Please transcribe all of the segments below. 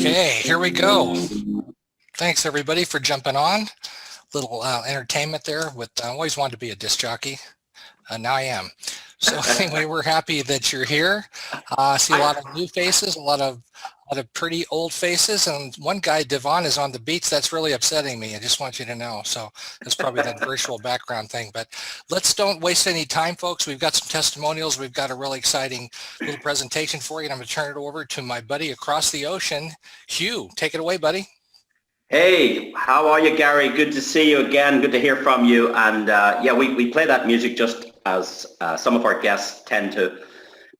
Okay, here we go. Thanks everybody for jumping on. Little entertainment there with, I always wanted to be a disc jockey. Now I am. So anyway, we're happy that you're here. I see a lot of new faces, a lot of pretty old faces, and one guy, Devon, is on the beach. That's really upsetting me. I just want you to know. So that's probably that virtual background thing. But let's don't waste any time, folks. We've got some testimonials. We've got a really exciting little presentation for you, and I'm going to turn it over to my buddy across the ocean, Hugh. Take it away, buddy. Hey, how are you, Gary? Good to see you again. Good to hear from you. And yeah, we play that music just as some of our guests tend to,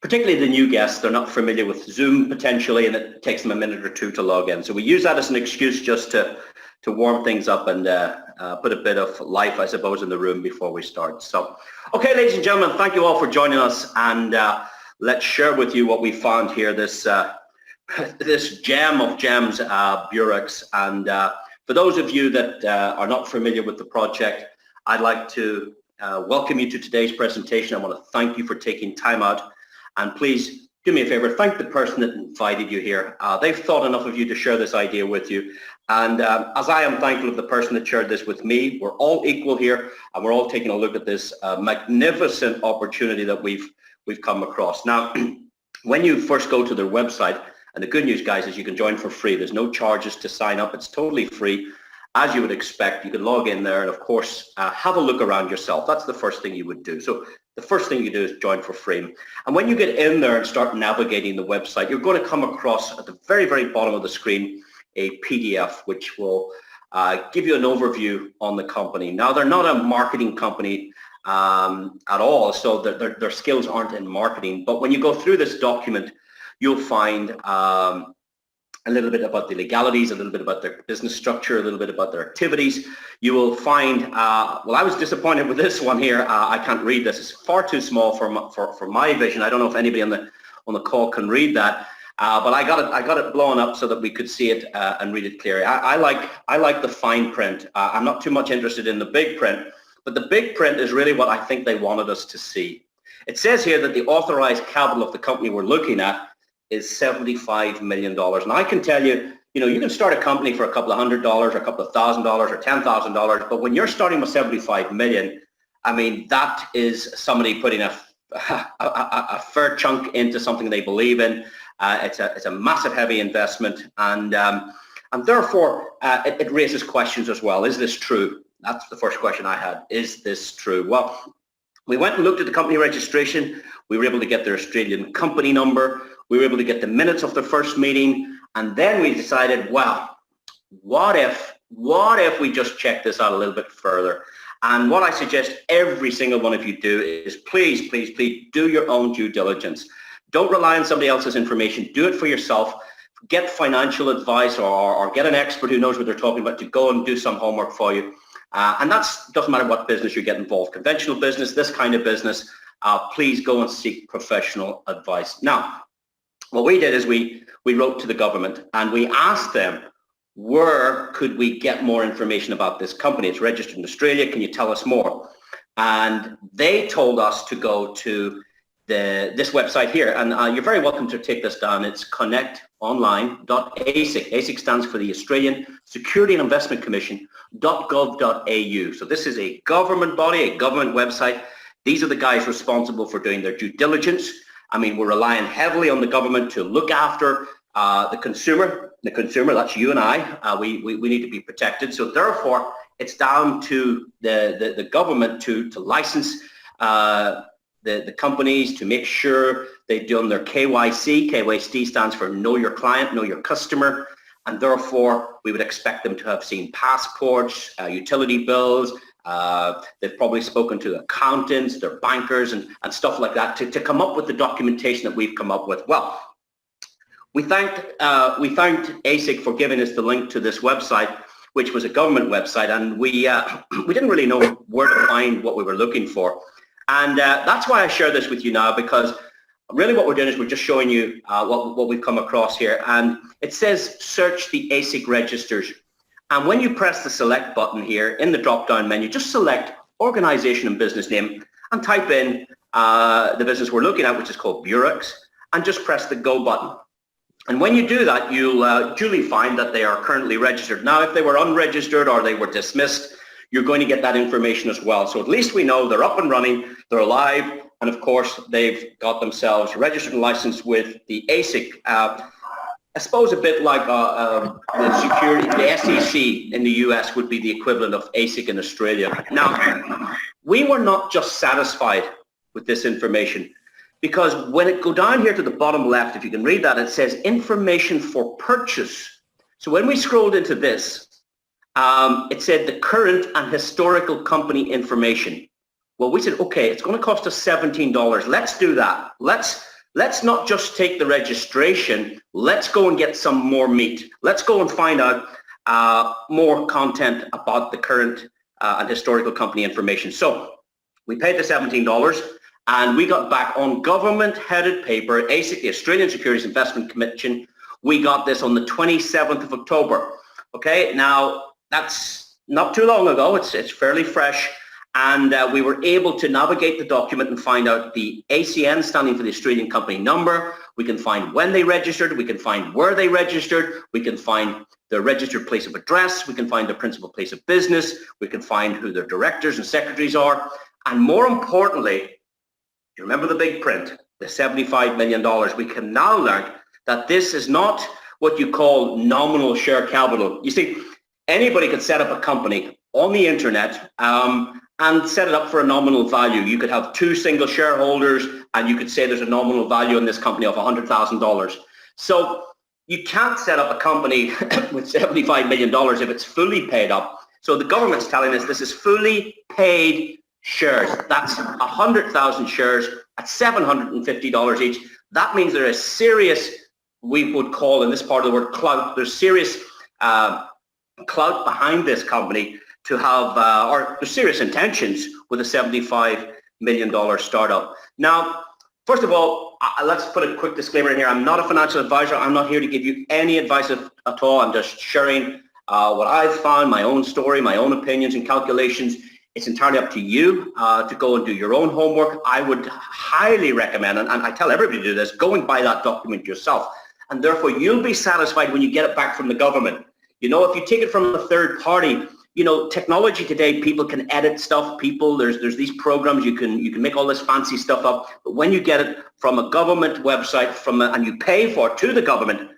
particularly the new guests, they're not familiar with Zoom potentially, and it takes them a minute or two to log in. So we use that as an excuse just to warm things up and put a bit of life, I suppose, in the room before we start. So, okay, ladies and gentlemen, thank you all for joining us, and let's share with you what we found here, this gem of gems, BEURAX. And for those of you that are not familiar with the project, I'd like to welcome you to today's presentation. I want to thank you for taking time out, and please do me a favor, thank the person that invited you here. They've thought enough of you to share this idea with you, and as I am thankful of the person that shared this with me, we're all equal here, and we're all taking a look at this magnificent opportunity that we've come across. Now, when you first go to their website, and the good news, guys, is you can join for free. There's no charges to sign up. It's totally free. As you would expect, you can log in there and, of course, have a look around yourself. That's the first thing you would do. So the first thing you do is join for free. And when you get in there and start navigating the website, you're going to come across at the very, very bottom of the screen a PDF, which will give you an overview on the company. Now, they're not a marketing company at all, so their skills aren't in marketing. But when you go through this document, you'll find a little bit about the legalities, a little bit about their business structure, a little bit about their activities. You will find, well, I was disappointed with this one here. I can't read this. It's far too small for my vision. I don't know if anybody on the call can read that, but I got it blown up so that we could see it and read it clearly. I like the fine print. I'm not too much interested in the big print, but the big print is really what I think they wanted us to see. It says here that the authorized capital of the company we're looking at is $75 million. And I can tell you, you can start a company for a couple of $100 or a couple of $1,000 or $10,000, but when you're starting with 75 million, I mean, that is somebody putting a fair chunk into something they believe in. It's a massive, heavy investment, and therefore it raises questions as well. Is this true? That's the first question I had. Is this true? Well, we went and looked at the company registration. We were able to get their Australian company number. We were able to get the minutes of the first meeting, and then we decided, well, what if we just check this out a little bit further? And what I suggest every single one of you do is please, please, please do your own due diligence. Don't rely on somebody else's information. Do it for yourself. Get financial advice or get an expert who knows what they're talking about to go and do some homework for you. And that doesn't matter what business you get involved, conventional business, this kind of business, please go and seek professional advice. Now, what we did is we wrote to the government and we asked them, where could we get more information about this company? It's registered in Australia. Can you tell us more? And they told us to go to this website here. And you're very welcome to take this down. It's connectonline.asic. ASIC stands for the Australian Security and Investment Commission.gov.au. So this is a government body, a government website. These are the guys responsible for doing their due diligence. I mean, we're relying heavily on the government to look after the consumer. The consumer, that's you and I. We need to be protected. So therefore, it's down to the government to license the companies, to make sure they've done their KYC. KYC stands for Know Your Client, Know Your Customer. And therefore, we would expect them to have seen passports, utility bills. They've probably spoken to accountants, their bankers, and stuff like that to come up with the documentation that we've come up with. Well, we thanked ASIC for giving us the link to this website, which was a government website, and we didn't really know where to find what we were looking for. And that's why I share this with you now, because really what we're doing is we're just showing you what we've come across here. And it says search the ASIC registers. And when you press the select button here in the drop-down menu, just select organization and business name and type in the business we're looking at, which is called BEURAX, and just press the go button. And when you do that, you'll duly find that they are currently registered. Now, if they were unregistered or they were dismissed, you're going to get that information as well. So at least we know they're up and running, they're alive, and of course, they've got themselves registered and licensed with the ASIC. I suppose a bit like the SEC in the US would be the equivalent of ASIC in Australia. Now, we were not just satisfied with this information, because when it go down here to the bottom left, if you can read that, it says information for purchase. So when we scrolled into this, it said the current and historical company information. Well, we said, okay, it's going to cost us $17. Let's do that. Let's not just take the registration. Let's go and get some more meat. Let's go and find out more content about the current and historical company information. So we paid the $17 and we got back on government-headed paper, ASIC, the Australian Securities Investment Commission. We got this on the 27th of October. Okay, now that's not too long ago. It's fairly fresh. And we were able to navigate the document and find out the ACN, standing for the Australian company number. We can find when they registered. We can find where they registered. We can find their registered place of address. We can find their principal place of business. We can find who their directors and secretaries are. And more importantly, you remember the big print, the $75 million. We can now learn that this is not what you call nominal share capital. You see, anybody could set up a company on the internet and set it up for a nominal value. You could have 2 single shareholders and you could say there's a nominal value in this company of $100,000. So you can't set up a company with $75 million if it's fully paid up. So the government's telling us this is fully paid shares. That's 100,000 shares at $750 each. That means there is serious, we would call in this part of the word clout, there's serious clout behind this company to have, or there's serious intentions with a $75 million startup. Now, first of all, let's put a quick disclaimer in here. I'm not a financial advisor. I'm not here to give you any advice at all. I'm just sharing what I've found, my own story, my own opinions and calculations. It's entirely up to you to go and do your own homework. I would highly recommend, and I tell everybody to do this, go and buy that document yourself. And therefore, you'll be satisfied when you get it back from the government. You know, if you take it from a third party, you know, technology today, people can edit stuff. There's these programs, you can make all this fancy stuff up. But when you get it from a government website and you pay for it to the government,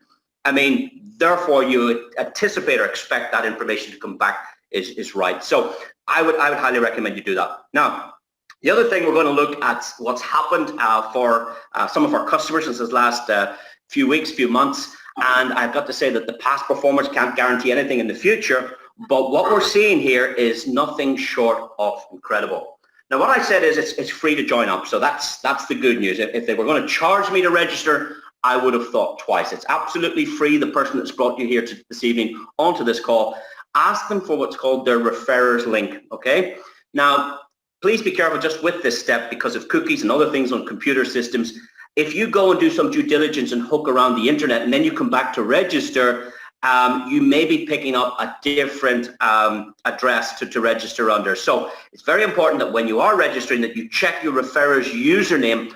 I mean, therefore you anticipate or expect that information to come back is right. So I would highly recommend you do that. Now, the other thing we're going to look at what's happened for some of our customers since this last few weeks, few months. And I've got to say that the past performance can't guarantee anything in the future. But what we're seeing here is nothing short of incredible. Now, what I said is it's free to join up. So that's the good news. If they were going to charge me to register, I would have thought twice. It's absolutely free. The person that's brought you here this evening onto this call, ask them for what's called their referrers link, okay? Now, please be careful just with this step because of cookies and other things on computer systems. If you go and do some due diligence and hook around the internet and then you come back to register, you may be picking up a different address to register under. So it's very important that when you are registering that you check your referrer's username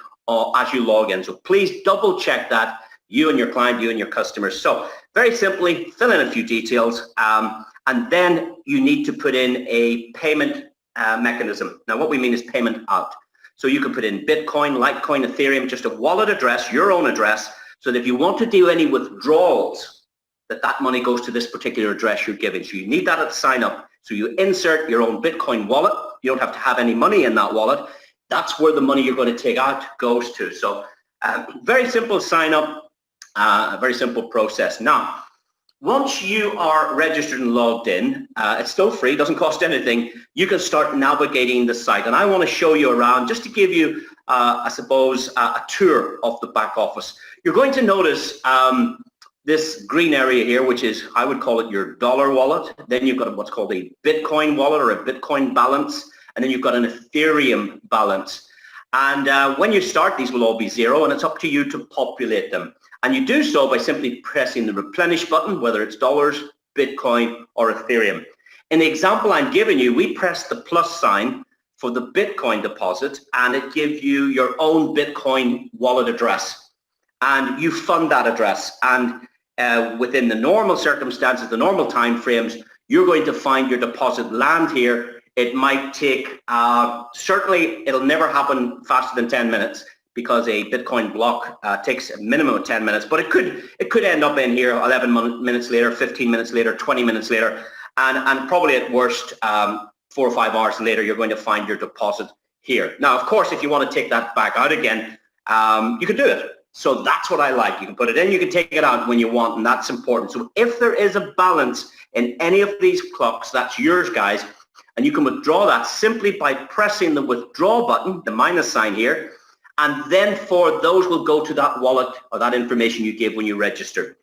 as you log in. So please double check that, you and your client, you and your customers. So very simply, fill in a few details and then you need to put in a payment mechanism. Now what we mean is payment out. So you can put in Bitcoin, Litecoin, Ethereum, just a wallet address, your own address, so that if you want to do any withdrawals, that money goes to this particular address you're giving. So you need that at the sign up. So you insert your own Bitcoin wallet. You don't have to have any money in that wallet. That's where the money you're going to take out goes to. So very simple sign up, a very simple process. Now, once you are registered and logged in, it's still free, doesn't cost anything. You can start navigating the site. And I want to show you around just to give you, I suppose, a tour of the back office. You're going to notice this green area here, which is, I would call it your dollar wallet. Then you've got what's called a Bitcoin wallet or a Bitcoin balance. And then you've got an Ethereum balance. And when you start, these will all be zero, and it's up to you to populate them. And you do so by simply pressing the replenish button, whether it's dollars, Bitcoin, or Ethereum. In the example I'm giving you, we press the plus sign for the Bitcoin deposit, and it gives you your own Bitcoin wallet address. and you fund that address. And within the normal circumstances, the normal time frames, you're going to find your deposit land here. It might take, certainly it'll never happen faster than 10 minutes because a Bitcoin block takes a minimum of 10 minutes, but it could end up in here 11 minutes later, 15 minutes later, 20 minutes later, and probably at worst 4 or 5 hours later, you're going to find your deposit here. Now, of course, if you want to take that back out again, you can do it. So that's what I like. You can put it in, you can take it out when you want, and that's important. So if there is a balance in any of these clocks, that's yours, guys, and you can withdraw that simply by pressing the withdraw button, the minus sign here, and then those will go to that wallet or that information you gave when you registered.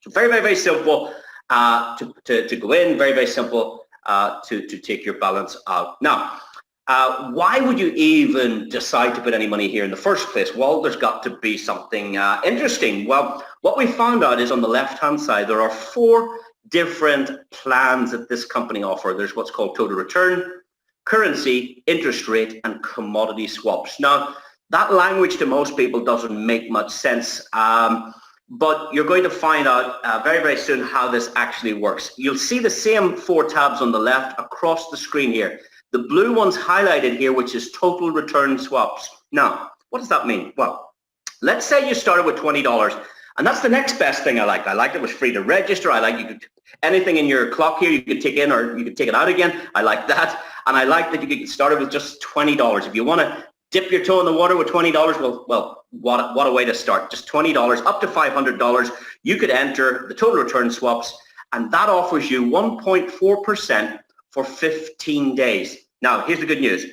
So very, very, very simple to go in, very, very simple to take your balance out. Now, why would you even decide to put any money here in the first place? Well, there's got to be something interesting. Well, what we found out is on the left-hand side, there are 4 different plans that this company offer. There's what's called total return, currency, interest rate, and commodity swaps. Now, that language to most people doesn't make much sense, but you're going to find out very, very soon how this actually works. You'll see the same 4 tabs on the left across the screen here. The blue one's highlighted here, which is total return swaps. Now, what does that mean? Well, let's say you started with $20, and that's the next best thing I liked. I liked it was free to register. I like you could anything in your clock here you could take in or you could take it out again. I like that, and I like that you could get started with just $20. If you want to dip your toe in the water with $20, well, what a way to start. Just $20 up to $500. You could enter the total return swaps, and that offers you 1.4% for 15 days. Now, here's the good news.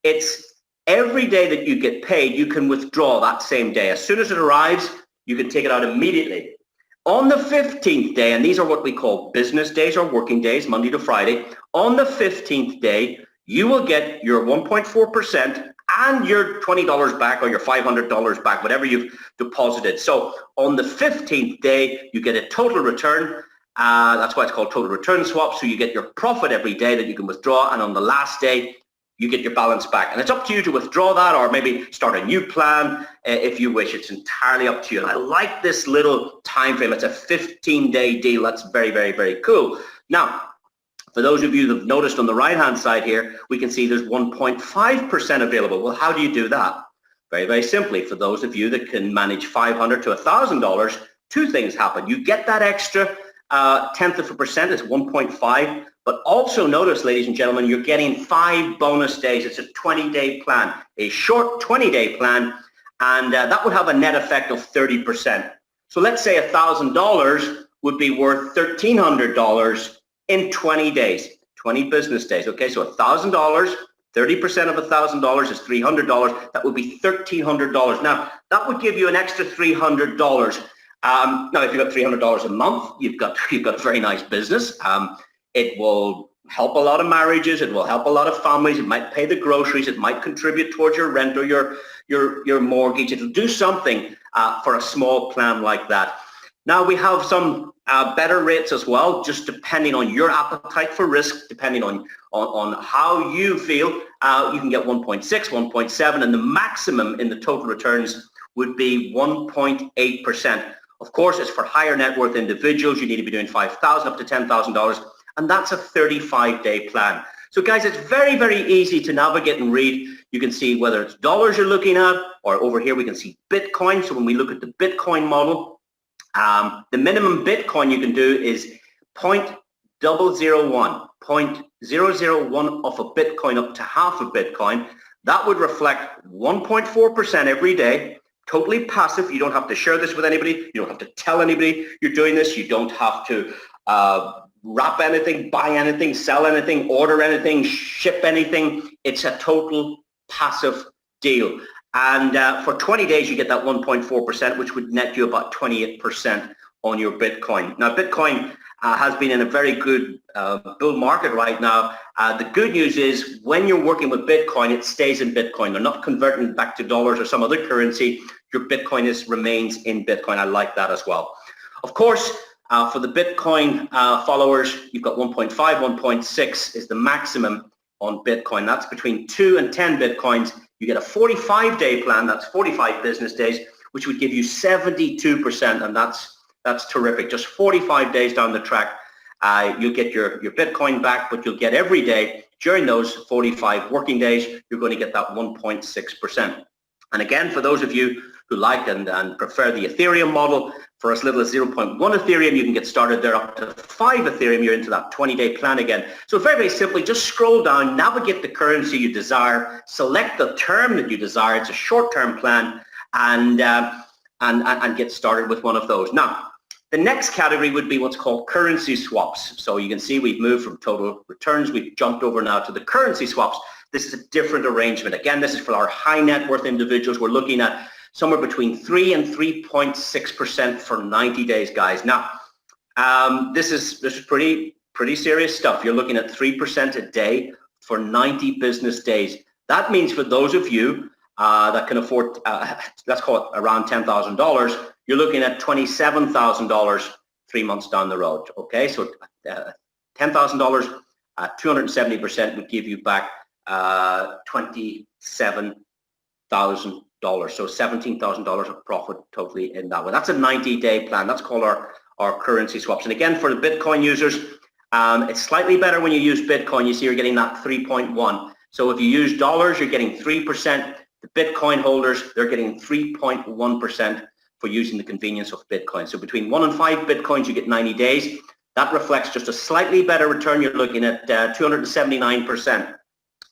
It's every day that you get paid, you can withdraw that same day. As soon as it arrives, you can take it out immediately. On the 15th day, and these are what we call business days or working days, Monday to Friday, on the 15th day, you will get your 1.4% and your $20 back or your $500 back, whatever you've deposited. So on the 15th day, you get a total return. That's why it's called total return swap. So you get your profit every day that you can withdraw, and on the last day, you get your balance back. And it's up to you to withdraw that or maybe start a new plan if you wish. It's entirely up to you. And I like this little time frame. It's a 15-day deal. That's very, very, very cool. Now, for those of you that have noticed on the right-hand side here, we can see there's 1.5% available. Well, how do you do that? Very, very simply, for those of you that can manage $500 to $1,000, 2 things happen. You get that extra 0.1%, it's 1.5, but also notice, ladies and gentlemen, you're getting 5 bonus days. It's a 20-day plan, a short 20-day plan, and that would have a net effect of 30%. So let's say $1,000 would be worth $1,300 in 20 days, 20 business days. Okay, so $1,000, 30% of $1,000 is $300. That would be $1,300. Now, that would give you an extra $300. Now, if you've got $300 a month, you've got a very nice business. It will help a lot of marriages. It will help a lot of families. It might pay the groceries. It might contribute towards your rent or your mortgage. It'll do something for a small plan like that. Now, we have some better rates as well, just depending on your appetite for risk, depending on how you feel. You can get 1.6, 1.7, and the maximum in the total returns would be 1.8%. Of course, it's for higher net worth individuals. You need to be doing $5,000 up to $10,000, and that's a 35-day plan. So guys, it's very, very easy to navigate and read. You can see whether it's dollars you're looking at, or over here we can see Bitcoin. So when we look at the Bitcoin model, the minimum Bitcoin you can do is 0.001, 0.001 of a Bitcoin up to half a Bitcoin. That would reflect 1.4% every day. Totally passive. You don't have to share this with anybody. You don't have to tell anybody you're doing this. You don't have to wrap anything, buy anything, sell anything, order anything, ship anything. It's a total passive deal. And for 20 days, you get that 1.4%, which would net you about 28% on your Bitcoin. Now, Bitcoin has been in a very good bull market right now. The good news is when you're working with Bitcoin, it stays in Bitcoin. They're not converting back to dollars or some other currency. Your Bitcoin remains in Bitcoin. I like that as well. Of course, for the Bitcoin followers, you've got 1.5, 1.6 is the maximum on Bitcoin. That's between 2 and 10 Bitcoins. You get a 45-day plan. That's 45 business days, which would give you 72%, and that's terrific. Just 45 days down the track, you'll get your Bitcoin back, but you'll get every day during those 45 working days, you're going to get that 1.6%. And again, for those of you who like and prefer the Ethereum model, for as little as 0.1 Ethereum, you can get started there. Up to 5 Ethereum, you're into that 20-day plan again. So very, very simply, just scroll down, navigate the currency you desire, select the term that you desire. It's a short-term plan, and get started with one of those. Now, the next category would be what's called currency swaps. So you can see we've moved from total returns. We've jumped over now to the currency swaps. This is a different arrangement. Again, this is for our high net worth individuals. We're looking at somewhere between 3 and 3.6% for 90 days, guys. Now, this is pretty serious stuff. You're looking at 3% a day for 90 business days. That means for those of you that can afford, let's call it around $10,000, you're looking at $27,000 3 months down the road. Okay, so $10,000 at 270% would give you back $27,000. So $17,000 of profit totally in that one. That's a 90-day plan. That's called our currency swaps. And again, for the Bitcoin users, it's slightly better when you use Bitcoin. You see you're getting that 3.1. So if you use dollars, you're getting 3%. The Bitcoin holders, they're getting 3.1% for using the convenience of Bitcoin. So between 1 and 5 Bitcoins, you get 90 days. That reflects just a slightly better return. You're looking at 279%.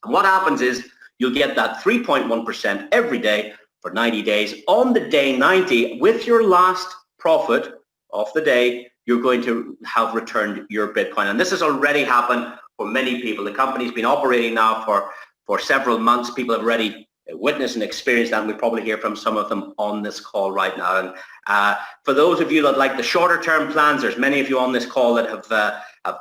And what happens is you'll get that 3.1% every day for 90 days. On the day 90, with your last profit of the day, you're going to have returned your Bitcoin. And this has already happened for many people. The company's been operating now for several months. People have already witnessed and experienced that, and we probably hear from some of them on this call right now. And for those of you that like the shorter term plans, there's many of you on this call that have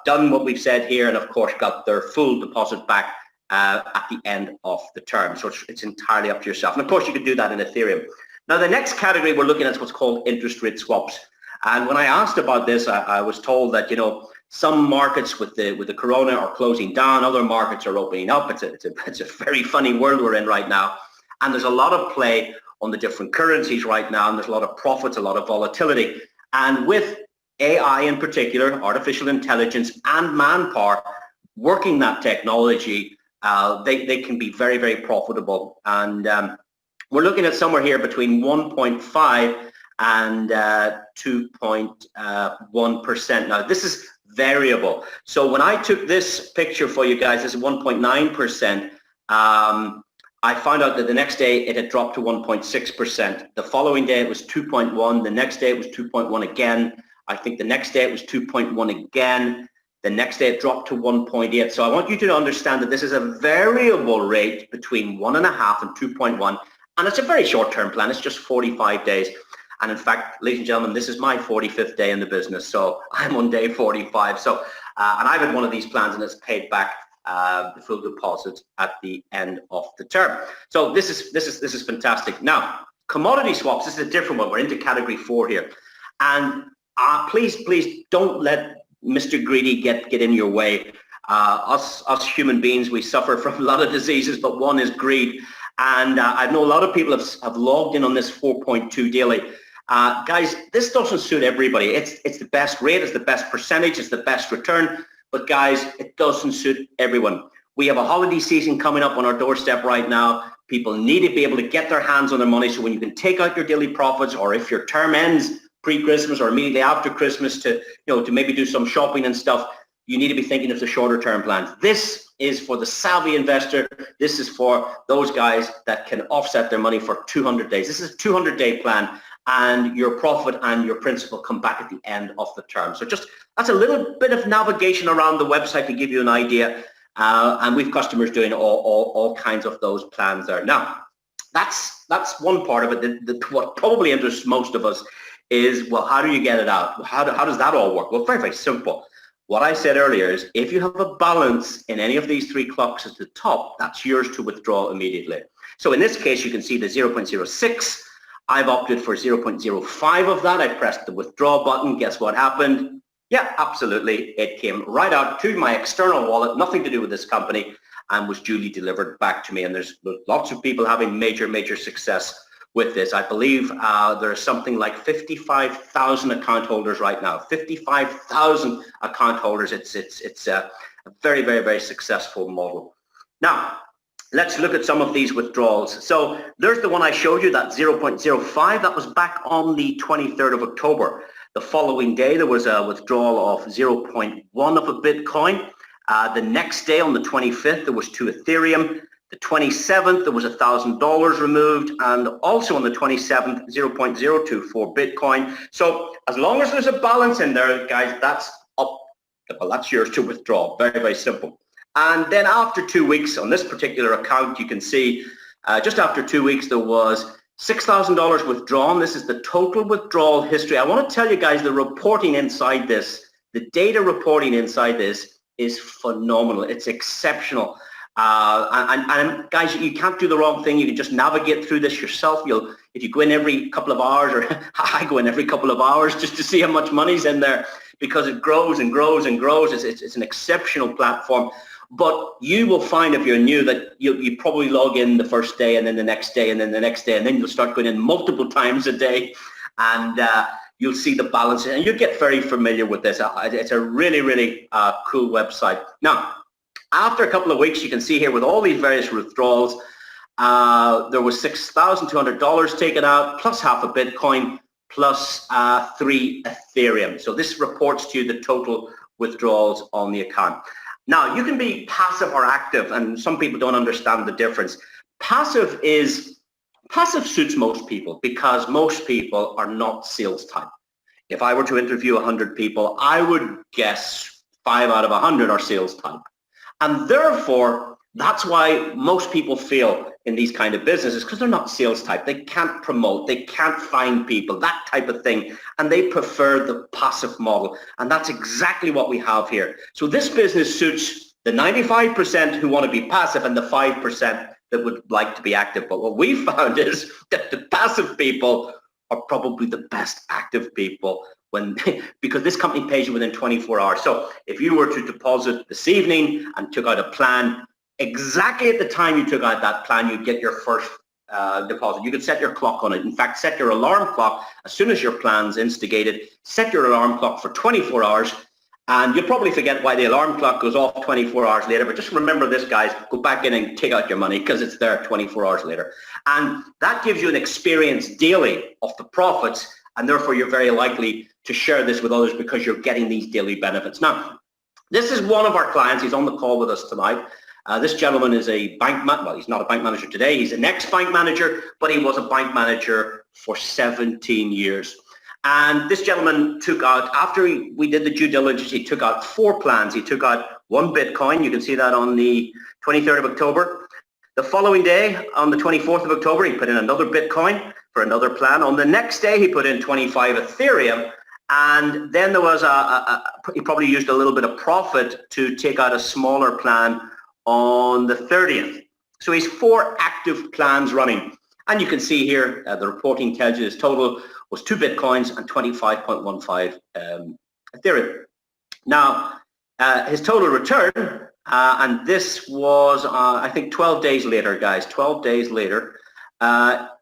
done what we've said here, and of course got their full deposit back at the end of the term. So it's entirely up to yourself. And of course you could do that in Ethereum. Now the next category we're looking at is what's called interest rate swaps. And when I asked about this, I was told that, you know, some markets with the corona are closing down, other markets are opening up. It's a very funny world we're in right now. And there's a lot of play on the different currencies right now, and there's a lot of profits, a lot of volatility. And with AI in particular, artificial intelligence and manpower working that technology, they can be very, very profitable. And we're looking at somewhere here between 1.5 and 2.1%. Now, this is variable. So when I took this picture for you guys, this is 1.9%. I found out that the next day it had dropped to 1.6%. The following day it was 2.1. The next day it was 2.1 again. I think the next day it was 2.1 again. The next day it dropped to 1.8. So I want you to understand that this is a variable rate between 1.5 and 2.1. And it's a very short-term plan. It's just 45 days. And in fact, ladies and gentlemen, this is my 45th day in the business. So I'm on day 45. So, and I've had one of these plans and it's paid back the full deposit at the end of the term. So this is fantastic. Now, commodity swaps, this is a different one. We're into category 4 here. And please don't let Mr. Greedy get in your way. Us human beings, we suffer from a lot of diseases, but one is greed. And I know a lot of people have logged in on this 4.2 daily. Guys, this doesn't suit everybody. It's the best rate, it's the best percentage, it's the best return. But guys, it doesn't suit everyone. We have a holiday season coming up on our doorstep right now. People need to be able to get their hands on their money. So when you can take out your daily profits, or if your term ends pre-Christmas or immediately after Christmas to maybe do some shopping and stuff, you need to be thinking of the shorter term plans. This is for the savvy investor. This is for those guys that can offset their money for 200 days. This is a 200-day plan, and your profit and your principal come back at the end of the term. So just that's a little bit of navigation around the website to give you an idea. And we've customers doing all kinds of those plans there. Now, that's one part of it. What probably interests most of us is, well, how do you get it out? How does that all work? Well, very, very simple. What I said earlier is if you have a balance in any of these 3 clocks at the top, that's yours to withdraw immediately. So in this case, you can see the 0.06. I've opted for 0.05 of that. I pressed the withdraw button. Guess what happened? Yeah, absolutely. It came right out to my external wallet, nothing to do with this company, and was duly delivered back to me. And there's lots of people having major success with this. I believe there's something like 55,000 account holders right now. 55,000 account holders. It's a very, very, very successful model. Now, let's look at some of these withdrawals. So there's the one I showed you, that 0.05. That was back on the 23rd of October. The following day, there was a withdrawal of 0.1 of a Bitcoin. The next day, on the 25th, there was 2 Ethereum. The 27th, there was $1,000 removed, and also on the 27th, 0.024 Bitcoin. So as long as there's a balance in there, guys, that's up. Well, that's yours to withdraw. Very, very simple. And then after 2 weeks on this particular account, you can see just after 2 weeks, there was $6,000 withdrawn. This is the total withdrawal history. I want to tell you guys, the reporting inside this, the data reporting inside this is phenomenal. It's exceptional. And guys, you can't do the wrong thing. You can just navigate through this yourself. If you go in every couple of hours, or I go in every couple of hours just to see how much money's in there, because it grows and grows and grows. It's an exceptional platform. But you will find, if you're new, that you probably log in the first day, and then the next day, and then the next day, and then you'll start going in multiple times a day, and you'll see the balance, and you'll get very familiar with this. It's a really, really cool website. Now, after a couple of weeks, you can see here with all these various withdrawals, there was $6,200 taken out, plus half a Bitcoin, plus 3 Ethereum. So this reports to you the total withdrawals on the account. Now, you can be passive or active, and some people don't understand the difference. Passive suits most people, because most people are not sales type. If I were to interview 100 people, I would guess 5 out of 100 are sales type. And therefore, that's why most people fail in these kind of businesses, because they're not sales type. They can't promote, they can't find people, that type of thing. And they prefer the passive model. And that's exactly what we have here. So this business suits the 95% who want to be passive and the 5% that would like to be active. But what we found is that the passive people are probably the best active people, because this company pays you within 24 hours. So if you were to deposit this evening and took out a plan, exactly at the time you took out that plan, you'd get your first deposit. You could set your clock on it. In fact, set your alarm clock as soon as your plan's instigated. Set your alarm clock for 24 hours, and you'll probably forget why the alarm clock goes off 24 hours later. But just remember this, guys, go back in and take out your money, because it's there 24 hours later. And that gives you an experience daily of the profits, and therefore you're very likely to share this with others, because you're getting these daily benefits. Now, this is one of our clients. He's on the call with us tonight. This gentleman is a bank man. Well, he's not a bank manager today. He's an ex-bank manager, but he was a bank manager for 17 years. And this gentleman took out, after we did the due diligence, he took out 4 plans. He took out 1 Bitcoin. You can see that on the 23rd of October. The following day, on the 24th of October, he put in another Bitcoin for another plan. On the next day, he put in 25 Ethereum. And then there was he probably used a little bit of profit to take out a smaller plan on the 30th. So he's 4 active plans running. And you can see here, the reporting tells you his total was 2 Bitcoins and 25.15 Ethereum. Now, his total return, and this was, I think, 12 days later, guys, 12 days later,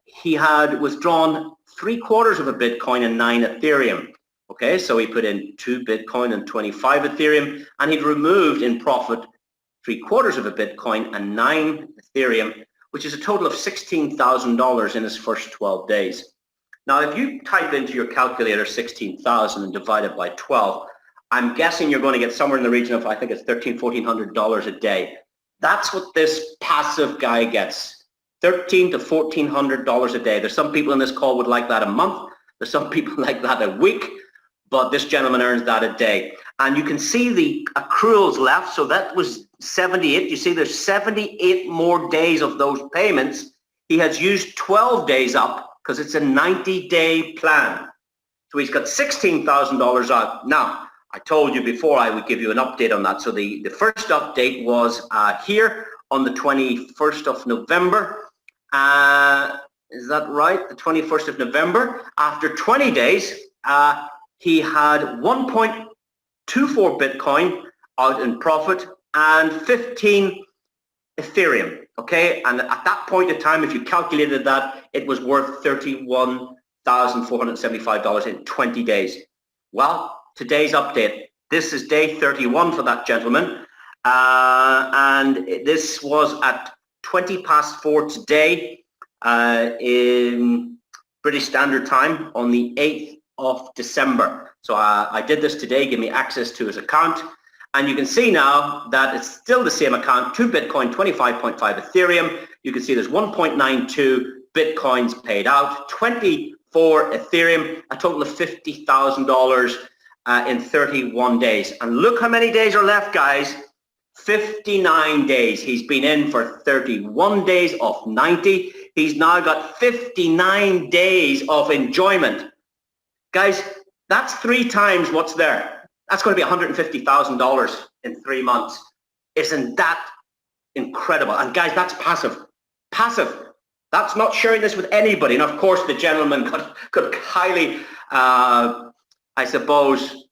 he had withdrawn 3/4 of a Bitcoin and 9 Ethereum. Okay, so he put in 2 Bitcoin and 25 Ethereum, and he'd removed in profit 3/4 of a Bitcoin and 9 Ethereum, which is a total of $16,000 in his first 12 days. Now, if you type into your calculator 16,000 and divide it by 12, I'm guessing you're going to get somewhere in the region of, I think it's $1,300, $1,400 a day. That's what this passive guy gets, $1,300 to $1,400 a day. There's some people in this call would like that a month. There's some people like that a week, but this gentleman earns that a day. And you can see the accruals left. So that was 78. You see there's 78 more days of those payments. He has used 12 days up, because it's a 90-day plan. So he's got $16,000 out. Now, I told you before I would give you an update on that. So the first update was here on the 21st of November. Is that right? The 21st of November. After 20 days, he had 1.24 Bitcoin out in profit and 15 Ethereum, okay? And at that point in time, if you calculated that, it was worth $31,475 in 20 days. Well, today's update, this is day 31 for that gentleman. And this was at 4:20 today in British Standard Time on the 8th of December. So I did this today, give me access to his account. And you can see now that it's still the same account, 2 Bitcoin, 25.5 Ethereum. You can see there's 1.92 Bitcoins paid out, 24 Ethereum, a total of $50,000 in 31 days. And look how many days are left, guys. 59 days. He's been in for 31 days of 90. He's now got 59 days of enjoyment. Guys, that's 3 times what's there. That's going to be $150,000 in 3 months. Isn't that incredible? And guys, that's passive. Passive. That's not sharing this with anybody. And of course, the gentleman got highly, I suppose,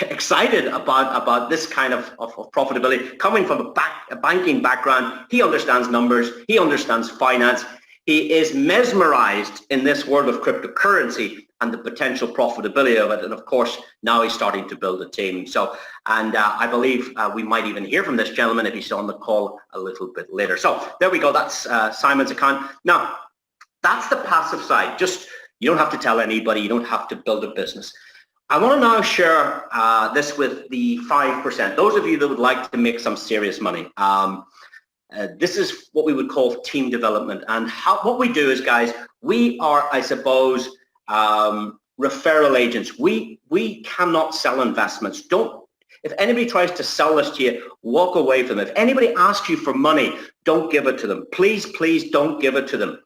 excited about this kind of profitability. Coming from a banking background, he understands numbers. He understands finance. He is mesmerized in this world of cryptocurrency and the potential profitability of it. And of course, now he's starting to build a team. So, and I believe we might even hear from this gentleman if he's on the call a little bit later. So there we go. That's Simon's account. Now, that's the passive side. Just, you don't have to tell anybody. You don't have to build a business. I want to now share this with the 5%. Those of you that would like to make some serious money. This is what we would call team development. And what we do is, guys, we are, I suppose, referral agents. We cannot sell investments. If anybody tries to sell this to you, walk away from it. If anybody asks you for money, don't give it to them. Please, please don't give it to them.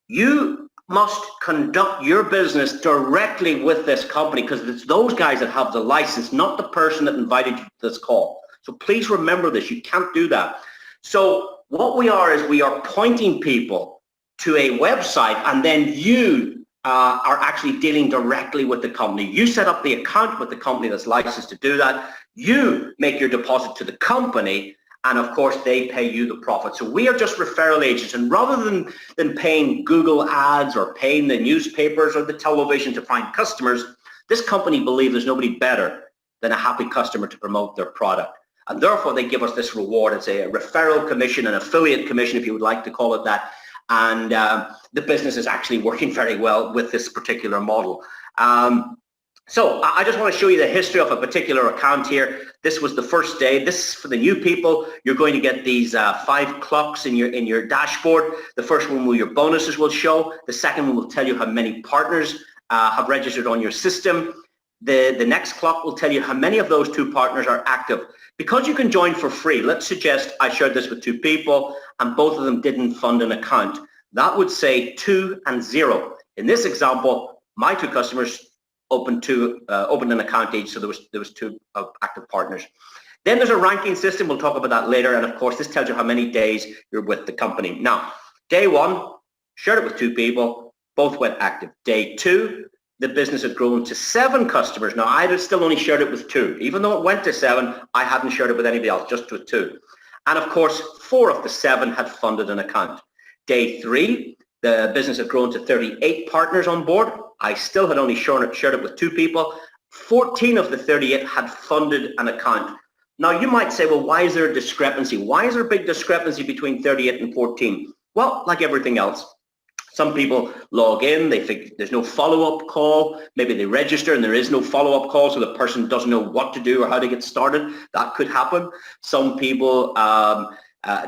You must conduct your business directly with this company because it's those guys that have the license, not the person that invited you to this call. So please remember this. You can't do that. So what we are is we are pointing people to a website, and then you are actually dealing directly with the company. You set up the account with the company that's licensed to do that. You make your deposit to the company, and of course they pay you the profit. So we are just referral agents, and rather than paying Google ads or paying the newspapers or the television to find customers, this company believes there's nobody better than a happy customer to promote their product. And therefore they give us this reward. It's a referral commission, an affiliate commission, if you would like to call it that. And the business is actually working very well with this particular model. So I just want to show you the history of a particular account here. This was the first day. This, for the new people, you're going to get these 5 clocks in your dashboard. The first one will your bonuses will show. The second one will tell you how many partners have registered on your system. The next clock will tell you how many of those 2 partners are active. Because you can join for free, let's suggest I shared this with 2 people and both of them didn't fund an account. That would say 2 and 0. In this example, my 2 customers opened an account each, so there was 2 active partners. Then there's a ranking system. We'll talk about that later. And of course, this tells you how many days you're with the company. Now, day 1, shared it with 2 people, both went active. Day 2, the business had grown to 7 customers. Now, I had still only shared it with 2. Even though it went to 7, I hadn't shared it with anybody else, just with 2. And of course, 4 of the 7 had funded an account. Day 3, the business had grown to 38 partners on board. I still had only shared it with 2 people. 14 of the 38 had funded an account. Now, you might say, well, why is there a discrepancy? Why is there a big discrepancy between 38 and 14? Well, like everything else. Some people log in, they think there's no follow-up call. Maybe they register and there is no follow-up call, so the person doesn't know what to do or how to get started. That could happen. Some people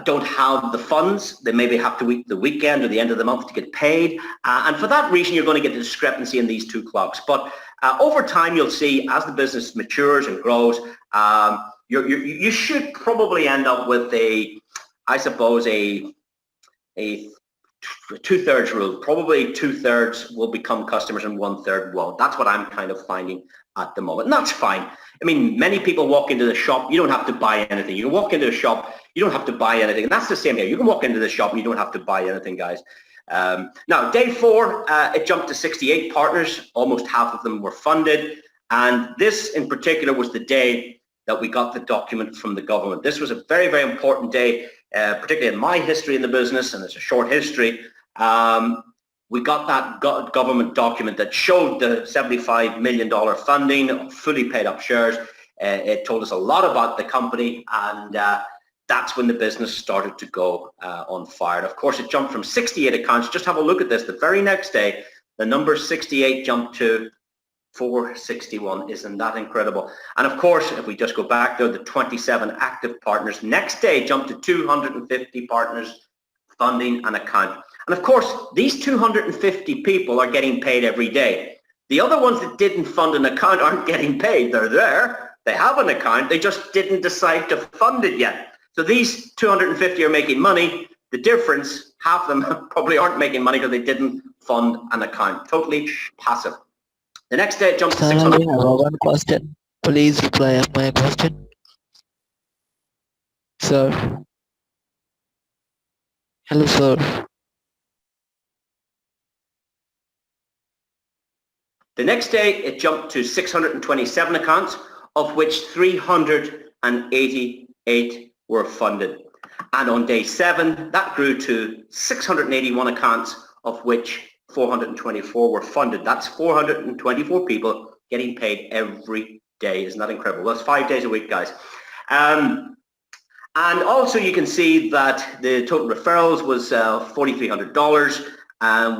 don't have the funds. They maybe have to wait the weekend or the end of the month to get paid. And for that reason, you're going to get a discrepancy in these 2 clocks. But over time, you'll see as the business matures and grows, you should probably end up with I suppose, a 2/3 rule. Probably 2/3 will become customers and 1/3 won't. That's what I'm kind of finding at the moment. And that's fine. I mean, many people walk into the shop, you don't have to buy anything. You walk into a shop, you don't have to buy anything. And that's the same here. You can walk into the shop and you don't have to buy anything, guys. Now, day 4, it jumped to 68 partners. Almost half of them were funded. And this in particular was the day that we got the document from the government. This was a very, very important day particularly in my history in the business, and it's a short history, we got that government document that showed the $75 million funding, fully paid up shares. It told us a lot about the company, and that's when the business started to go on fire. And of course, it jumped from 68 accounts. Just have a look at this. The very next day, the number 68 jumped to 461. Isn't that incredible? And of course, if we just go back there, the 27 active partners, next day jumped to 250 partners funding an account. And of course, these 250 people are getting paid every day. The other ones that didn't fund an account aren't getting paid. They're there. They have an account. They just didn't decide to fund it yet. So these 250 are making money. The difference, half of them probably aren't making money because they didn't fund an account. Totally passive. The next day it jumped to 600. I have one question. Please reply my question. Sir. Hello, sir. The next day it jumped to 627 accounts, of which 388 were funded. And on day 7, that grew to 681 accounts, of which 424 were funded. That's 424 people getting paid every day. Isn't that incredible? That's 5 days a week, guys. And also you can see that the total referrals was $4,300.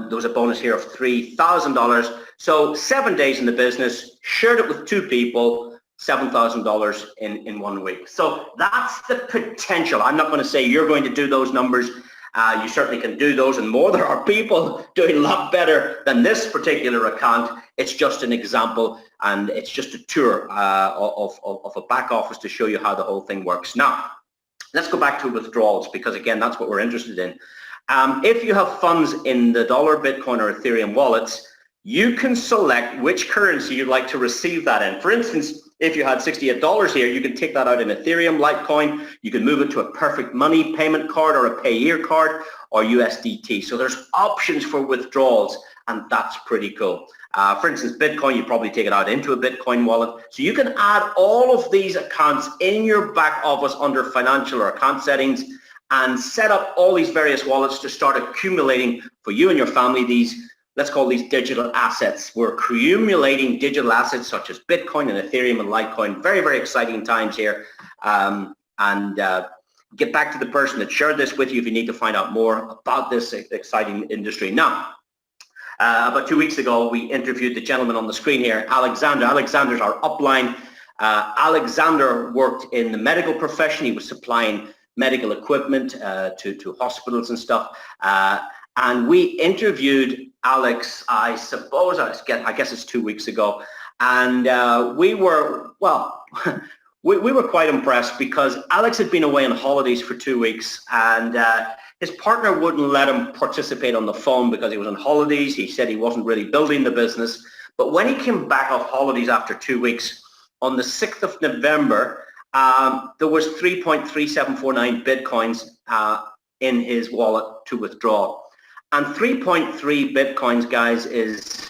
There was a bonus here of $3,000. So 7 days in the business, shared it with 2 people, $7,000 in 1 week. So that's the potential. I'm not going to say you're going to do those numbers. You certainly can do those and more. There are people doing a lot better than this particular account. It's just an example, and it's just a tour of a back office to show you how the whole thing works. Now, let's go back to withdrawals, because again, that's what we're interested in. If you have funds in the dollar, Bitcoin, or Ethereum wallets, you can select which currency you'd like to receive that in. For instance, if you had $68 here, you can take that out in Ethereum, Litecoin. You can move it to a perfect money payment card or a Payeer card or USDT. So there's options for withdrawals, and that's pretty cool. For instance, Bitcoin, you probably take it out into a Bitcoin wallet. So you can add all of these accounts in your back office under financial or account settings and set up all these various wallets to start accumulating for you and your family these, let's call these digital assets. We're accumulating digital assets such as Bitcoin and Ethereum and Litecoin. Very, very exciting times here. Get back to the person that shared this with you if you need to find out more about this exciting industry. Now, about 2 weeks ago, we interviewed the gentleman on the screen here, Alexander. Alexander's our upline. Alexander worked in the medical profession. He was supplying medical equipment to hospitals and stuff. And we interviewed Alex, I guess it's 2 weeks ago. And we were quite impressed because Alex had been away on holidays for 2 weeks, and his partner wouldn't let him participate on the phone because he was on holidays. He said he wasn't really building the business. But when he came back off holidays after 2 weeks, on the 6th of November, there was 3.3749 Bitcoins in his wallet to withdraw. And 3.3 Bitcoins, guys, is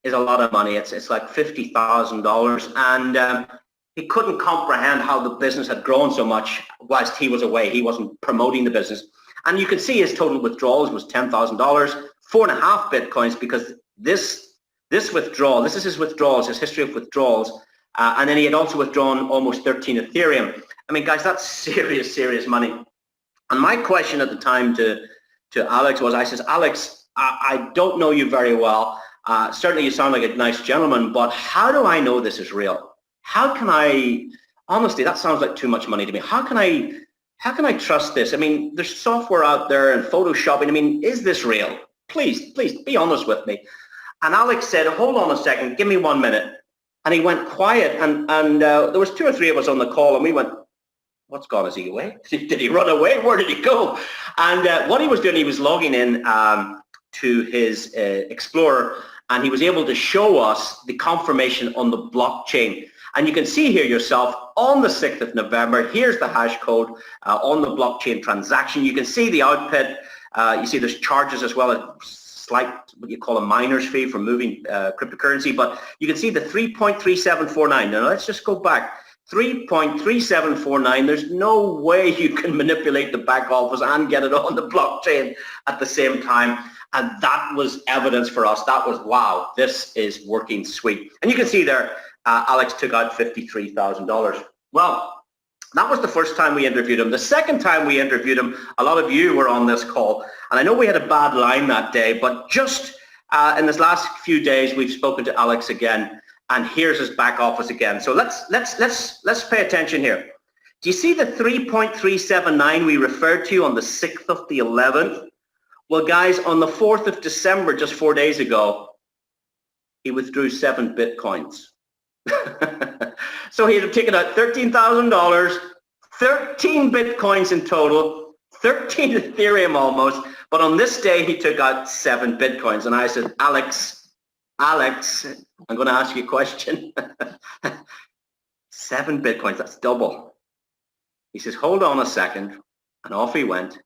a lot of money. It's like $50,000. And he couldn't comprehend how the business had grown so much whilst he was away. He wasn't promoting the business. And you can see his total withdrawals was $10,000, 4.5 Bitcoins, because this withdrawal, this is his withdrawals, his history of withdrawals. And then he had also withdrawn almost 13 Ethereum. I mean, guys, that's serious, serious money. And my question at the time to Alex was, I says, Alex, I don't know you very well. Certainly you sound like a nice gentleman, but how do I know this is real? How can I, honestly, that sounds like too much money to me. How can I trust this? I mean, there's software out there and photoshopping. I mean, is this real? Please be honest with me. And Alex said, hold on a second, give me 1 minute. And he went quiet, and there was 2 or 3 of us on the call, and we went, what's gone? Is he away? Did he run away? Where did he go? And what he was doing, he was logging in to his Explorer, and he was able to show us the confirmation on the blockchain. And you can see here yourself on the 6th of November, here's the hash code on the blockchain transaction. You can see the output. You see there's charges as well, a slight, what you call a miner's fee for moving cryptocurrency, but you can see the 3.3749. Now let's just go back. 3.3749. There's no way you can manipulate the back office and get it on the blockchain at the same time. And that was evidence for us. That was, wow, this is working sweet. And you can see there, Alex took out $53,000. Well, that was the first time we interviewed him. The second time we interviewed him, a lot of you were on this call. And I know we had a bad line that day, but just in this last few days, we've spoken to Alex again. And here's his back office again. So let's pay attention here. Do you see the 3.379 we referred to on the 6th of the 11th? Well, guys, on the 4th of December, just 4 days ago, he withdrew 7 Bitcoins. So he'd have taken out $13,000, 13 Bitcoins in total, 13 Ethereum almost. But on this day, he took out 7 Bitcoins. And I said, Alex, I'm going to ask you a question. 7 Bitcoins, that's double. He says, hold on a second. And off he went,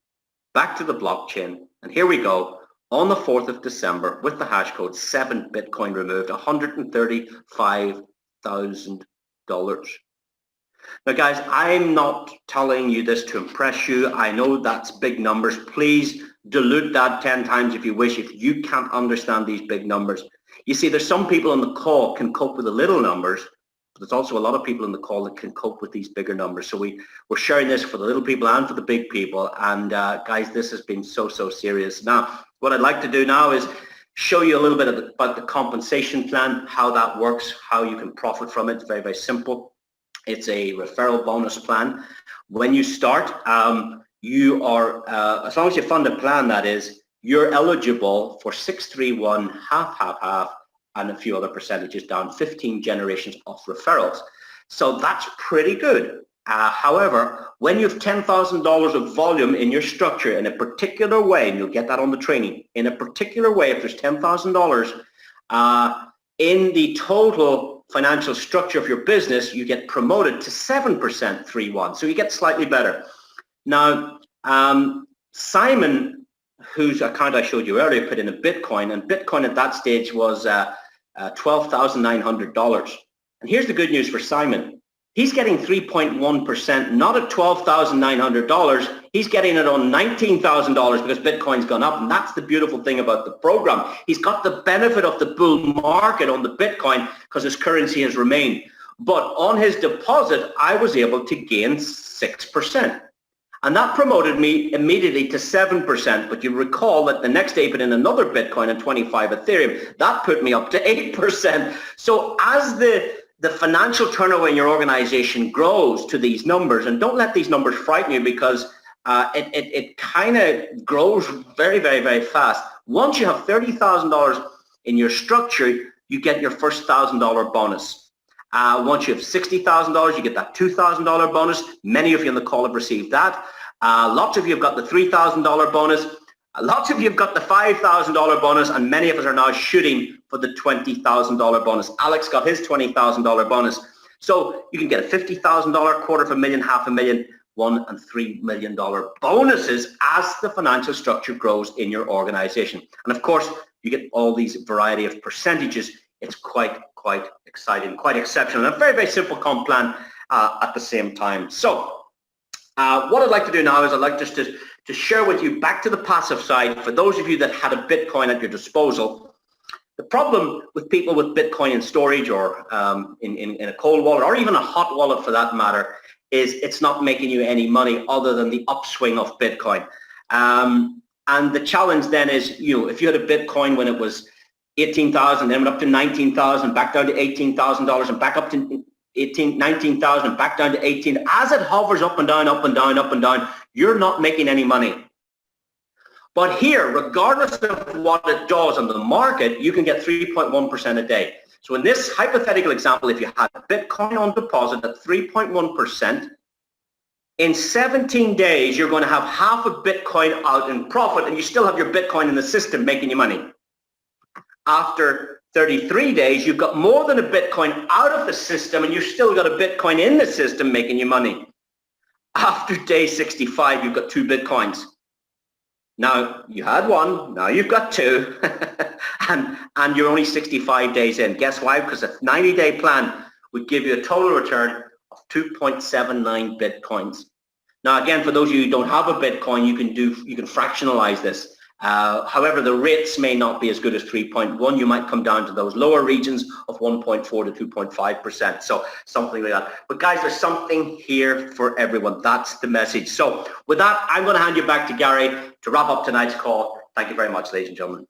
back to the blockchain. And here we go. On the 4th of December, with the hash code, 7 Bitcoin removed, $135,000. Now, guys, I'm not telling you this to impress you. I know that's big numbers. Please dilute that 10 times if you wish, if you can't understand these big numbers. You see, there's some people on the call can cope with the little numbers, but there's also a lot of people in the call that can cope with these bigger numbers. So we're sharing this for the little people and for the big people. And guys, this has been so serious. Now, what I'd like to do now is show you a little bit about the compensation plan, how that works, how you can profit from it. It's very simple. It's a referral bonus plan. When you start, you are, as long as you fund a plan, that is, you're eligible for 631, half, and a few other percentages down, 15 generations of referrals. So that's pretty good. However, when you have $10,000 of volume in your structure in a particular way, and you'll get that on the training, in a particular way, if there's $10,000 in the total financial structure of your business, you get promoted to 7% 3-1. So you get slightly better. Now, Simon, whose account I showed you earlier, put in a Bitcoin, and Bitcoin at that stage was $12,900. And here's the good news for Simon. He's getting 3.1%, not at $12,900. He's getting it on $19,000 because Bitcoin's gone up. And that's the beautiful thing about the program. He's got the benefit of the bull market on the Bitcoin because his currency has remained. But on his deposit, I was able to gain 6%. And that promoted me immediately to 7%. But you recall that the next day I put in another Bitcoin and 25 Ethereum. That put me up to 8%. So as the financial turnover in your organization grows to these numbers, and don't let these numbers frighten you because it kind of grows very fast. Once you have $30,000 in your structure, you get your first $1,000 bonus. Once you have $60,000, you get that $2,000 bonus. Many of you on the call have received that. Lots of you have got the $3,000 bonus. Lots of you have got the $5,000 bonus, and many of us are now shooting for the $20,000 bonus. Alex got his $20,000 bonus. So you can get a $50,000, $250,000, $500,000, $1 and $3 million bonuses as the financial structure grows in your organization. And of course, you get all these variety of percentages. It's quite exciting, quite exceptional, and a very simple comp plan at the same time. So what I'd like to do now is I'd like just to share with you back to the passive side, for those of you that had a Bitcoin at your disposal. The problem with people with Bitcoin in storage or in a cold wallet, or even a hot wallet for that matter, is it's not making you any money other than the upswing of Bitcoin. And the challenge then is, if you had a Bitcoin when it was 18,000, then went up to 19,000, back down to $18,000, and back up to 19,000, back down to 18. As it hovers up and down, up and down, up and down, you're not making any money. But here, regardless of what it does on the market, you can get 3.1% a day. So in this hypothetical example, if you had Bitcoin on deposit at 3.1%, in 17 days, you're going to have half a Bitcoin out in profit, and you still have your Bitcoin in the system making you money. After 33 days, you've got more than a Bitcoin out of the system, and you've still got a Bitcoin in the system making you money. After day 65, you've got 2 Bitcoins. Now, you had 1, now you've got 2, and you're only 65 days in. Guess why? Because a 90-day plan would give you a total return of 2.79 Bitcoins. Now, again, for those of you who don't have a Bitcoin, you can fractionalize this. However, the rates may not be as good as 3.1. You might come down to those lower regions of 1.4 to 2.5%. So something like that. But guys, there's something here for everyone. That's the message. So with that, I'm going to hand you back to Gary to wrap up tonight's call. Thank you very much, ladies and gentlemen.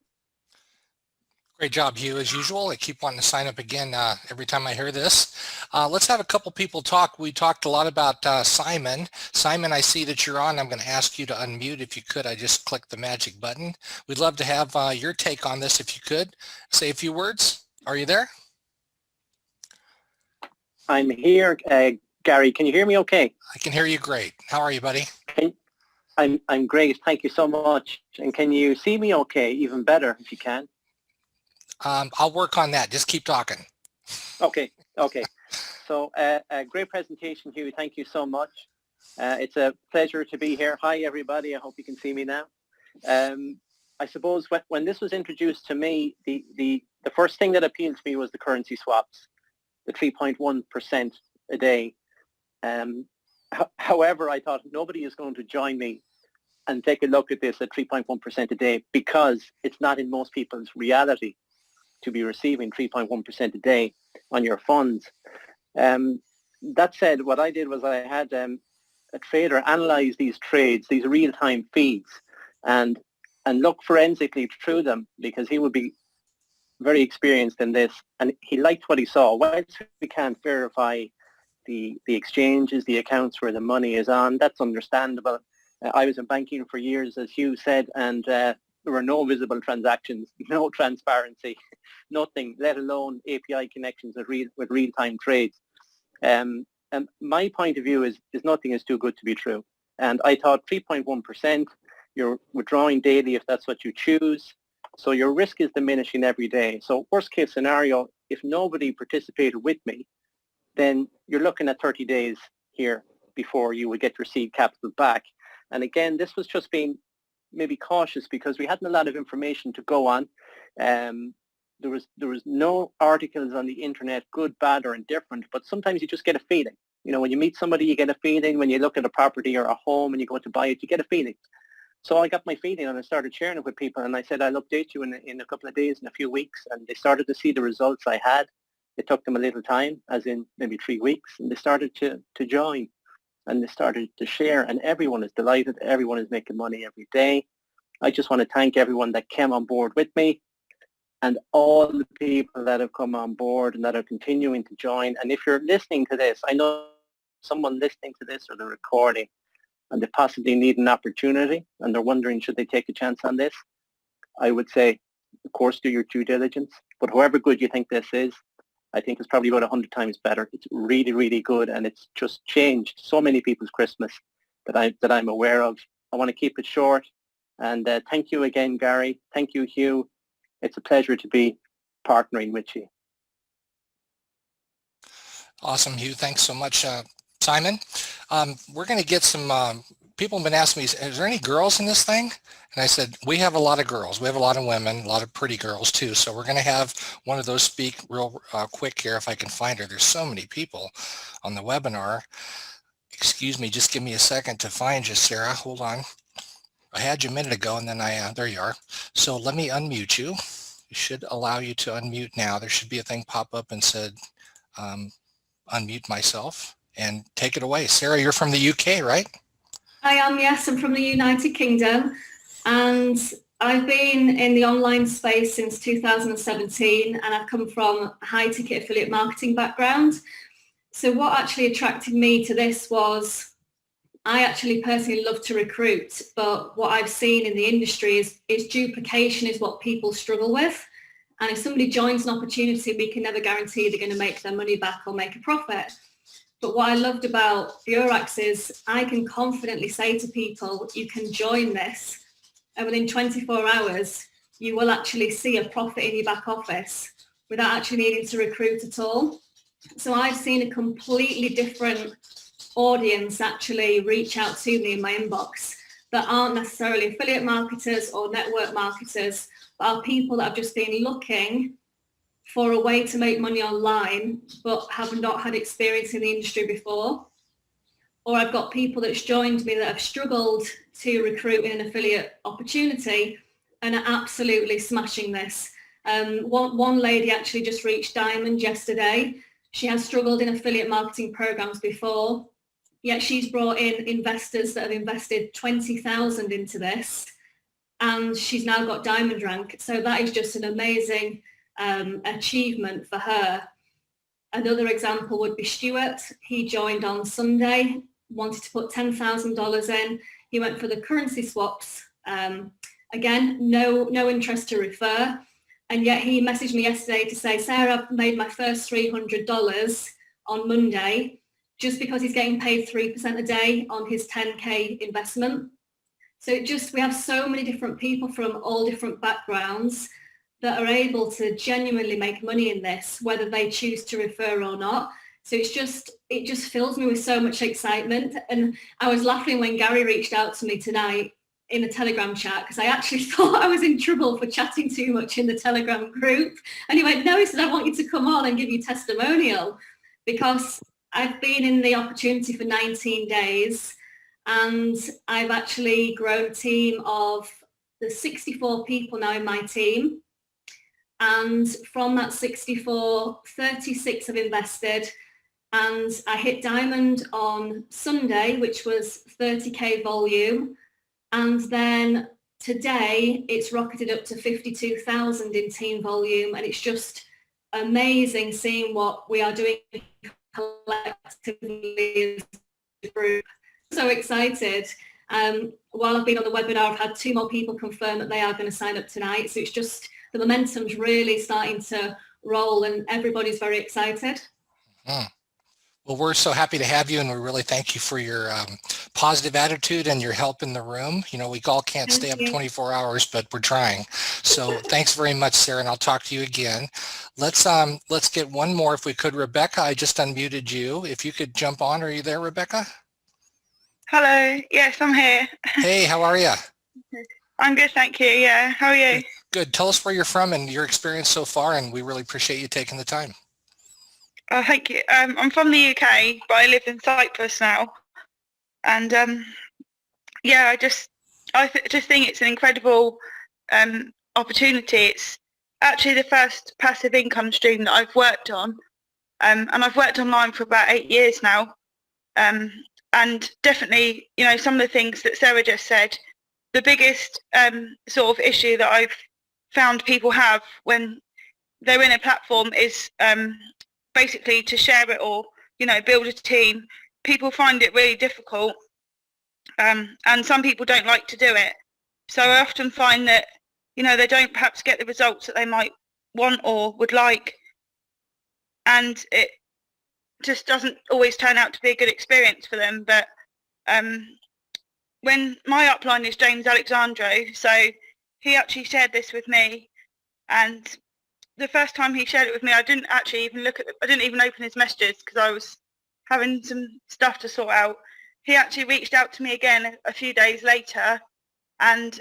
Great job, Hugh, as usual. I keep wanting to sign up again every time I hear this. Let's have a couple people talk. We talked a lot about Simon. Simon, I see that you're on. I'm going to ask you to unmute if you could. I just clicked the magic button. We'd love to have your take on this if you could. Say a few words. Are you there? I'm here, Gary. Can you hear me okay? I can hear you great. How are you, buddy? I'm great. Thank you so much. And can you see me okay? Even better if you can. I'll work on that. Just keep talking. Okay. So a great presentation, Hugh. Thank you so much. It's a pleasure to be here. Hi, everybody. I hope you can see me now. I suppose when this was introduced to me, the first thing that appealed to me was the currency swaps, the 3.1% a day. However, I thought nobody is going to join me and take a look at this at 3.1% a day because it's not in most people's reality to be receiving 3.1% a day on your funds. That said, what I did was I had a trader analyze these trades, these real-time feeds, and look forensically through them because he would be very experienced in this, and he liked what he saw. Whilst we can't verify the exchanges, the accounts where the money is on, that's understandable. I was in banking for years, as Hugh said, and there were no visible transactions, no transparency, nothing, let alone API connections with real-time trades. And my point of view is nothing is too good to be true. And I thought 3.1%, you're withdrawing daily if that's what you choose. So your risk is diminishing every day. So worst case scenario, if nobody participated with me, then you're looking at 30 days here before you would get your seed capital back. And again, this was just being maybe cautious because we hadn't a lot of information to go on. There was no articles on the internet, good, bad, or indifferent, but sometimes you just get a feeling. You know, when you meet somebody, you get a feeling. When you look at a property or a home and you go to buy it, you get a feeling. So I got my feeling and I started sharing it with people, and I said, I'll update you in a couple of days, in a few weeks. And they started to see the results I had. It took them a little time, as in maybe 3 weeks, and they started to join. And they started to share, and everyone is delighted. Everyone is making money every day. I just want to thank everyone that came on board with me and all the people that have come on board and that are continuing to join. And if you're listening to this, I know someone listening to this or the recording, and they possibly need an opportunity and they're wondering, should they take a chance on this? I would say, of course, do your due diligence. But however good you think this is, I think it's probably about 100 times better. It's really, really good, and it's just changed so many people's Christmas that I'm aware of. I want to keep it short, and thank you again, Gary. Thank you, Hugh. It's a pleasure to be partnering with you. Awesome, Hugh. Thanks so much, Simon. We're going to get some people have been asking me, is there any girls in this thing? And I said, we have a lot of girls. We have a lot of women, a lot of pretty girls too. So we're going to have one of those speak real quick here if I can find her. There's so many people on the webinar. Excuse me, just give me a second to find you, Sarah. Hold on. I had you a minute ago and then there you are. So let me unmute you. It should allow you to unmute now. There should be a thing pop up and said, unmute myself, and take it away. Sarah, you're from the UK, right? I am, yes. I'm from the United Kingdom, and I've been in the online space since 2017, and I've come from a high ticket affiliate marketing background. So what actually attracted me to this was I actually personally love to recruit, but what I've seen in the industry is duplication is what people struggle with. And if somebody joins an opportunity, we can never guarantee they're going to make their money back or make a profit. But what I loved about BEURAX is I can confidently say to people, you can join this, and within 24 hours, you will actually see a profit in your back office without actually needing to recruit at all. So I've seen a completely different audience actually reach out to me in my inbox that aren't necessarily affiliate marketers or network marketers, but are people that have just been looking for a way to make money online, but have not had experience in the industry before. Or I've got people that's joined me that have struggled to recruit in an affiliate opportunity and are absolutely smashing this. One lady actually just reached Diamond yesterday. She has struggled in affiliate marketing programs before, yet she's brought in investors that have invested 20,000 into this, and she's now got Diamond rank. So that is just an amazing achievement for her. Another example would be Stuart. He joined on Sunday, wanted to put $10,000 in. He went for the currency swaps. Again, no interest to refer. And yet he messaged me yesterday to say, Sarah, I've made my first $300 on Monday, just because he's getting paid 3% a day on his 10K investment. So we have so many different people from all different backgrounds that are able to genuinely make money in this, whether they choose to refer or not. So it just fills me with so much excitement. And I was laughing when Gary reached out to me tonight in the Telegram chat, because I actually thought I was in trouble for chatting too much in the Telegram group. And he went, no, he said, I want you to come on and give you a testimonial, because I've been in the opportunity for 19 days and I've actually grown a team of, there's 64 people now in my team. And from that 64, 36 have invested. And I hit Diamond on Sunday, which was 30K volume. And then today it's rocketed up to 52,000 in team volume. And it's just amazing seeing what we are doing collectively as a group. So excited. While I've been on the webinar, I've had 2 more people confirm that they are going to sign up tonight. So it's just, the momentum's really starting to roll and everybody's very excited. Well, we're so happy to have you, and we really thank you for your positive attitude and your help in the room. You know, we all can't stay up 24 hours, but we're trying. So thanks very much, Sarah, and I'll talk to you again. Let's get one more if we could. Rebecca, I just unmuted you. If you could jump on. Are you there, Rebecca? Hello. Yes, I'm here. Hey, how are you? I'm good, thank you. Yeah, how are you? Good. Tell us where you're from and your experience so far, and we really appreciate you taking the time. Thank you. I'm from the UK, but I live in Cyprus now. And yeah, I just think it's an incredible opportunity. It's actually the first passive income stream that I've worked on. And I've worked online for about 8 years now. And definitely, you know, some of the things that Sarah just said, the biggest sort of issue that I've found people have when they're in a platform is basically to share it or, you know, build a team. People find it really difficult, and some people don't like to do it. So I often find that, you know, they don't perhaps get the results that they might want or would like, and it just doesn't always turn out to be a good experience for them. But when my upline is James Alexandro, so he actually shared this with me, and the first time he shared it with me, I didn't actually even I didn't even open his messages because I was having some stuff to sort out. He actually reached out to me again a few days later, and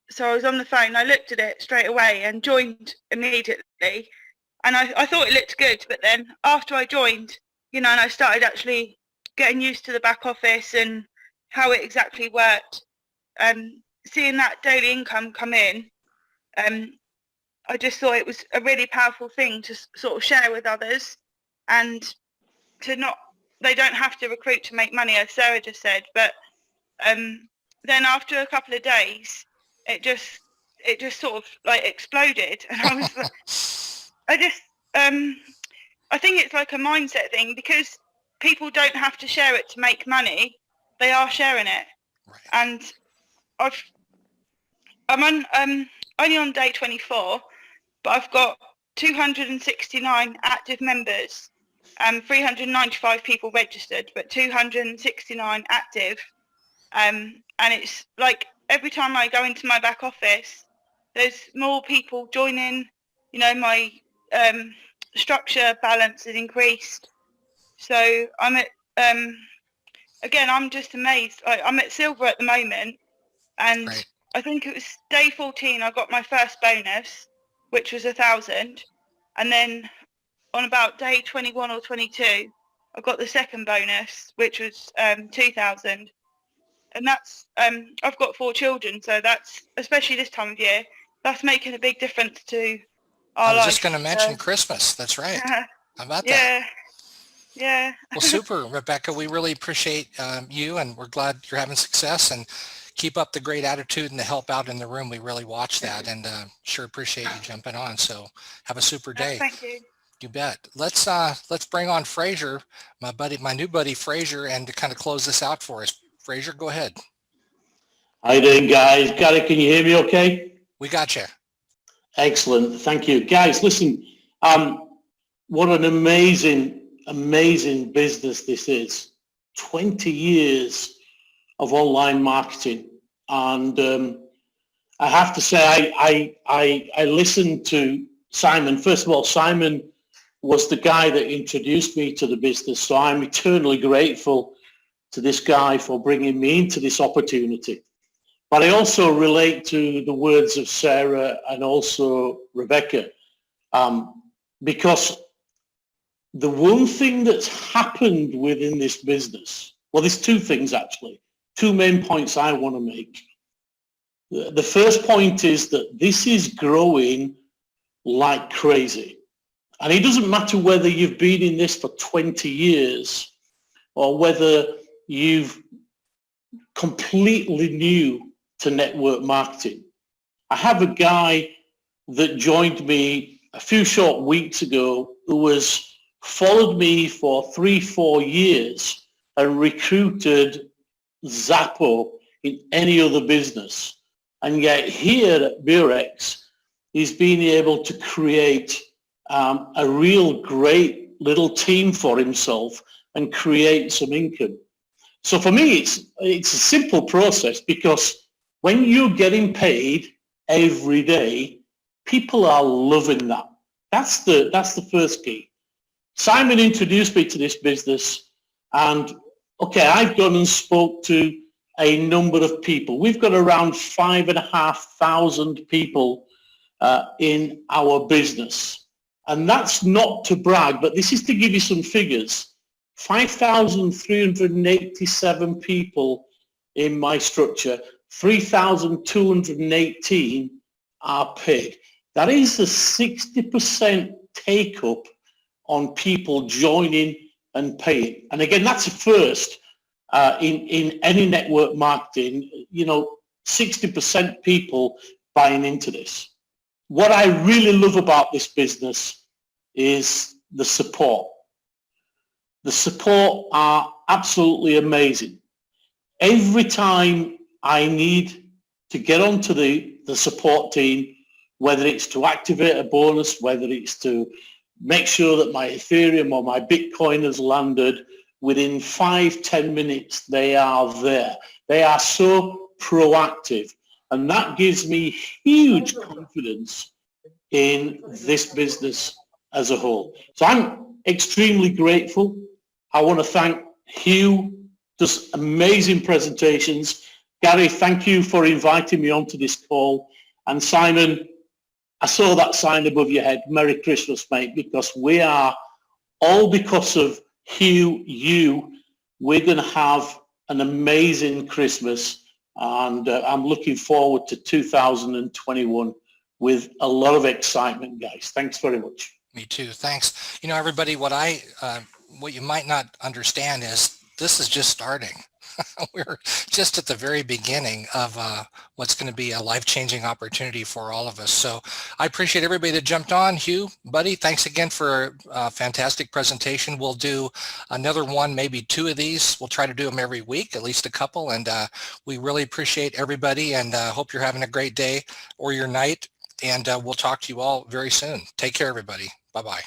so I was on the phone. I looked at it straight away and joined immediately, and I thought it looked good. But then after I joined, you know, and I started actually getting used to the back office and how it exactly worked, seeing that daily income come in, I just thought it was a really powerful thing to sort of share with others, and to not, they don't have to recruit to make money, as Sarah just said. But then after a couple of days, it just sort of like exploded, and I was like, I think it's like a mindset thing, because people don't have to share it to make money; they are sharing it. Right. And I'm on only on day 24, but I've got 269 active members, 395 people registered, but 269 active. And it's like every time I go into my back office, there's more people joining. You know, my structure balance is increased. So I'm at, again, I'm just amazed. I'm at silver at the moment, and Right. I think it was day 14 I got my first bonus, which was 1,000. And then on about day 21 or 22, I got the second bonus, which was 2,000. And that's, I've got 4 children, so that's, especially this time of year, that's making a big difference to our I was life. just going to mention Christmas. That's right. How about that? Yeah. Well, super, Rebecca. We really appreciate you, and we're glad you're having success, and keep up the great attitude and the help out in the room. We really watch that, and sure appreciate you jumping on. So have a super day. Thank you. You bet. Let's bring on Fraser, my new buddy Fraser, and to kind of close this out for us. Fraser, go ahead. How you doing, guys? Gary, can you hear me okay? We got you. Excellent. Thank you. Guys, listen, what an amazing business this is. 20 years of online marketing. And I have to say, I listened to Simon. First of all, Simon was the guy that introduced me to the business. So I'm eternally grateful to this guy for bringing me into this opportunity. But I also relate to the words of Sarah and also Rebecca, because the one thing that's happened within this business, well, there's 2 things actually, 2 main points I want to make. The first point is that this is growing like crazy. And it doesn't matter whether you've been in this for 20 years or whether you've completely new to network marketing. I have a guy that joined me a few short weeks ago who has followed me for 3-4 years and recruited Zappo in any other business. And yet here at BEURAX, he's been able to create a real great little team for himself and create some income. So for me, it's a simple process, because when you're getting paid every day, people are loving that. That's the first key. Simon introduced me to this business, and okay, I've gone and spoke to a number of people. We've got around 5,500 people in our business. And that's not to brag, but this is to give you some figures. 5,387 people in my structure, 3,218 are paid. That is a 60% take up on people joining and paying. And again, that's a first in any network marketing, 60% people buying into this. What I really love about this business is the support. The support are absolutely amazing. Every time I need to get onto the support team, whether it's to activate a bonus, whether it's to make sure that my Ethereum or my Bitcoin has landed, within 5-10 minutes, they are there. They are so proactive. And that gives me huge confidence in this business as a whole. So I'm extremely grateful. I want to thank Hugh, just amazing presentations. Gary, thank you for inviting me onto this call. And Simon, I saw that sign above your head. Merry Christmas, mate, because we are, all because of Hugh, we're going to have an amazing Christmas. And I'm looking forward to 2021 with a lot of excitement, guys. Thanks very much. Me too. Thanks. Everybody, what you might not understand is this is just starting. We're just at the very beginning of what's going to be a life-changing opportunity for all of us. So I appreciate everybody that jumped on. Hugh, buddy, thanks again for a fantastic presentation. We'll do another one, maybe 2 of these. We'll try to do them every week, at least a couple. And we really appreciate everybody, and hope you're having a great day or your night. And we'll talk to you all very soon. Take care, everybody. Bye-bye.